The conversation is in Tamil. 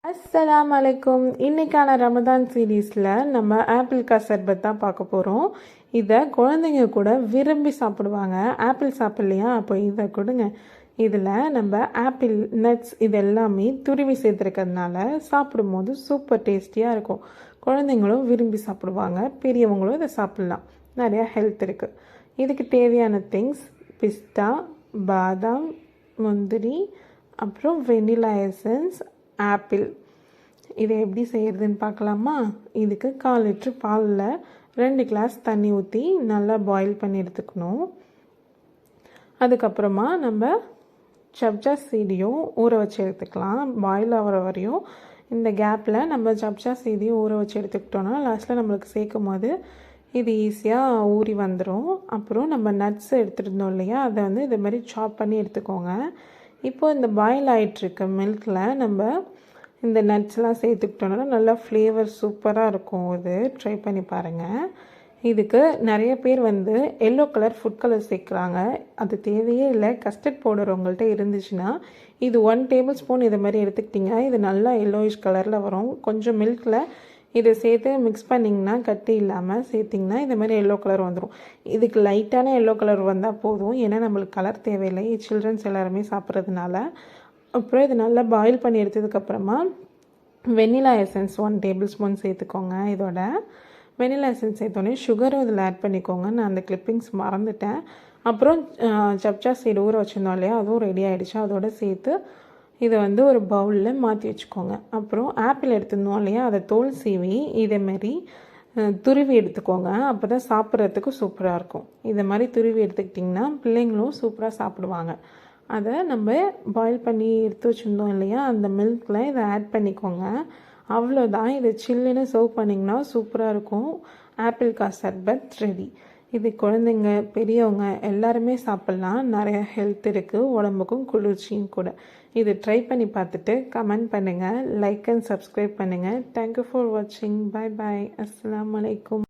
அஸ்ஸலாமு அலைக்கும். இன்றைக்கான ரமதான் சீரீஸில் நம்ம ஆப்பிள் கா சர்பத் தான் பார்க்க போகிறோம். இதை குழந்தைங்க கூட விரும்பி சாப்பிடுவாங்க. ஆப்பிள் சாப்பிட்லையா, அப்போ இதை கொடுங்க. இதில் நம்ம ஆப்பிள் நட்ஸ் இது எல்லாமே துருவி சேர்த்துருக்கிறதுனால சாப்பிடும்போது சூப்பர் டேஸ்டியாக இருக்கும். குழந்தைங்களும் விரும்பி சாப்பிடுவாங்க, பெரியவங்களும் இதை சாப்பிட்லாம். நிறையா ஹெல்த் இருக்குது. இதுக்கு தேவையான திங்ஸ் பிஸ்தா, பாதாம், முந்திரி, அப்புறம் வெனிலா எசன்ஸ், ஆப்பிள். இதை எப்படி செய்கிறதுன்னு பார்க்கலாமா? இதுக்கு 1/4 லிட்டர் பாலில் 2 கிளாஸ் தண்ணி ஊற்றி நல்லா பாயில் பண்ணி எடுத்துக்கணும். அதுக்கப்புறமா நம்ம சப்ஜா சீடியும் ஊற வச்சு எடுத்துக்கலாம். பாயில் ஆகிற வரையும் இந்த கேப்பில் நம்ம சப்ஜா சீடியும் ஊற வச்சு எடுத்துக்கிட்டோன்னா லாஸ்ட்டில் நம்மளுக்கு சேர்க்கும் போது இது ஈஸியாக ஊறி வந்துடும். அப்புறம் நம்ம நட்ஸ் எடுத்துருந்தோம் இல்லையா, அதை வந்து இது மாதிரி சாப் பண்ணி எடுத்துக்கோங்க. இப்போது இந்த பாயில் ஆகிட்டுருக்க மில்கில் நம்ம இந்த நட்ஸ்லாம் சேர்த்துக்கிட்டோன்னா நல்லா ஃப்ளேவர் சூப்பராக இருக்கும். இது ட்ரை பண்ணி பாருங்கள். இதுக்கு நிறைய பேர் வந்து எல்லோ கலர் ஃபுட் கலர் சேர்க்குறாங்க. அது தேவையே இல்லை. கஸ்டர்ட் பவுடர் உங்கள்கிட்ட இருந்துச்சுன்னா இது 1 டேபிள் ஸ்பூன் இது மாதிரி எடுத்துக்கிட்டிங்க. இது நல்லா எல்லோயிஷ் கலரில் வரும். கொஞ்சம் மில்கில் இதை சேர்த்து மிக்ஸ் பண்ணிங்கன்னா கட்டி இல்லாமல் சேர்த்திங்கன்னா இந்த மாதிரி எல்லோ கலர் வந்துடும். இதுக்கு லைட்டான எல்லோ கலர் வந்தால் போதும், ஏன்னா நம்மளுக்கு கலர் தேவையில்லை. சில்ட்ரன்ஸ் எல்லாருமே சாப்பிட்றதுனால. அப்புறம் இது நல்லா பாயில் பண்ணி எடுத்ததுக்கப்புறமா வெனிலா எசன்ஸ் 1 டேபிள் ஸ்பூன் சேர்த்துக்கோங்க. இதோட வெனிலா எசன்ஸ் சேர்த்தோன்னே சுகரும் இதில் ஆட் பண்ணிக்கோங்க. நான் அந்த கிளிப்பிங்ஸ் மறந்துட்டேன். அப்புறம் சப்ஜா சீடு ஊற வச்சுருந்தோம் இல்லையா, அதுவும் ரெடி ஆகிடுச்சு. அதோடு சேர்த்து இதை வந்து ஒரு பவுலில் மாற்றி வச்சுக்கோங்க. அப்புறம் ஆப்பிள் எடுத்துருந்தோம் இல்லையா, அதை தோல் சீவி இதேமாரி துருவி எடுத்துக்கோங்க. அப்போ தான் சாப்பிட்றதுக்கு சூப்பராக இருக்கும். இதை மாதிரி துருவி எடுத்துக்கிட்டிங்கன்னா பிள்ளைங்களும் சூப்பராக சாப்பிடுவாங்க. அதை நம்ம பாயில் பண்ணி எடுத்து வச்சுருந்தோம் இல்லையா, அந்த மில்கில் இதை ஆட் பண்ணிக்கோங்க. அவ்வளோதான். இதை சில்லுன்னு சர்வ் பண்ணிங்கன்னா சூப்பராக இருக்கும். ஆப்பிள் கா சர்பத் ரெடி. இது குழந்தைங்க பெரியவங்க எல்லாருமே சாப்பிட்லாம். நிறைய ஹெல்த் இருக்குது, உடம்புக்கும் குளிர்ச்சியும் கூட. இது ட்ரை பண்ணி பார்த்துட்டு கமெண்ட் பண்ணுங்கள், லைக் அண்ட் சப்ஸ்கிரைப் பண்ணுங்கள். தேங்க்யூ ஃபார் வாட்சிங். Bye bye. அஸ்ஸலாமு அலைக்கும்.